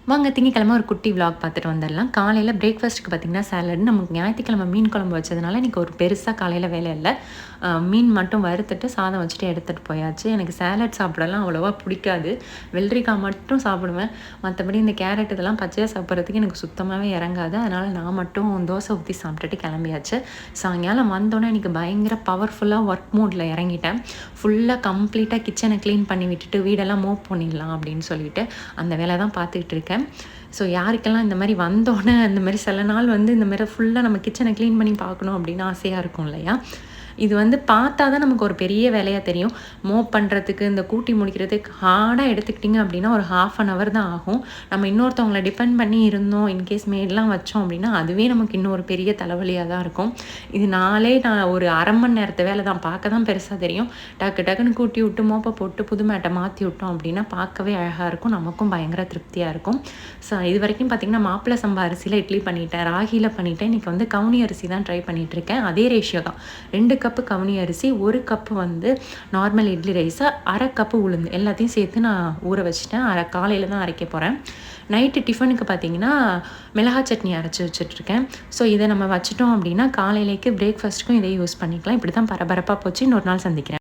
வாங்க திங்கக்கிழமை ஒரு குட்டி விலாக் பார்த்துட்டு வந்துடலாம். காலையில் பிரேக்ஃபாஸ்ட்டுக்கு பார்த்திங்கன்னா சாலட். நமக்கு ஞாயிற்றுக்கிழமை மீன் குழம்பு வச்சதுனால இன்றைக்கி ஒரு பெருசாக காலையில் வேலை இல்லை. மீன் மட்டும் வறுத்துட்டு சாதம் வச்சுட்டு எடுத்துகிட்டு போயாச்சு. எனக்கு சாலட் சாப்பிடலாம் அவ்வளோவா பிடிக்காது. வெள்ளரிக்காய் மட்டும் சாப்பிடுவேன். மற்றபடி இந்த கேரட் இதெல்லாம் பச்சையாக சாப்பிட்றதுக்கு எனக்கு சுத்தமாகவே இறங்காது. அதனால் நான் மட்டும் தோசை ஊற்றி சாப்பிட்டுட்டு கிளம்பியாச்சு. சாயங்காலம் வந்தோன்னே எனக்கு பயங்கர பவர்ஃபுல்லாக ஒர்க் மோடில் இறங்கிட்டேன். ஃபுல்லாக கம்ப்ளீட்டாக கிச்சனை க்ளீன் பண்ணி விட்டுட்டு வீடெல்லாம் மூவ் பண்ணிடலாம் அப்படின்னு சொல்லிட்டு அந்த வேலை தான் பார்த்துக்கிட்டு இருக்கேன். ஸோ யாருக்கெல்லாம் இந்த மாதிரி வந்தோடனே இந்த மாதிரி சில நாள் இந்த மாதிரி ஃபுல்லாக நம்ம கிச்சனை க்ளீன் பண்ணி பார்க்கணும் அப்படின்னு ஆசையாக இருக்கும் இல்லையா? இது பார்த்தா தான் நமக்கு ஒரு பெரிய வேலையாக தெரியும். மூவ் பண்ணுறதுக்கு இந்த கூட்டி முடிக்கிறதுக்கு ஹார்டாக எடுத்துக்கிட்டிங்க அப்படின்னா ஒரு 1/2 hour தான் ஆகும். நம்ம இன்னொருத்தவங்களை டிபெண்ட் பண்ணி இருந்தோம், இன்கேஸ் மேடெலாம் வச்சோம் அப்படின்னா அதுவே நமக்கு இன்னொரு பெரிய தலைவலியாக தான் இருக்கும். இது நான் ஒரு 1/2 மணி நேரத்து வேலை தான். பார்க்க தான் பெருசாக தெரியும். டக்கு டக்குன்னு கூட்டி விட்டு மோப்பை போட்டு புது மேட்டை மாற்றி விட்டோம் அப்படின்னா பார்க்கவே அழகாக இருக்கும். நமக்கும் பயங்கர திருப்தியாக இருக்கும். ஸோ இது வரைக்கும் பார்த்திங்கன்னா மாப்பிள்ளை சம்பா அரிசியில் இட்லி பண்ணிட்டேன், ராகியில் பண்ணிட்டேன். இன்றைக்கி கவுனி அரிசி தான் ட்ரை பண்ணிகிட்ருக்கேன். அதே ரேஷியோ தான். 2 கப்பு கவுனி அரிசி, 1 cup normal idli rice, 1/2 cup உளுந்து எல்லாத்தையும் சேர்த்து நான் ஊற வச்சுட்டேன். காலையில் தான் அரைக்க போகிறேன். நைட்டு டிஃபனுக்கு பார்த்திங்கன்னா மிளகா சட்னி அரைச்சி வச்சுட்ருக்கேன். ஸோ இதை நம்ம வச்சுட்டோம் அப்படின்னா காலையிலேக்கு பிரேக்ஃபாஸ்ட்டுக்கும் இதை யூஸ் பண்ணிக்கலாம். இப்படி தான் பரபரப்பாக போச்சு. இன்னொரு நாள் சந்திக்கிறேன்.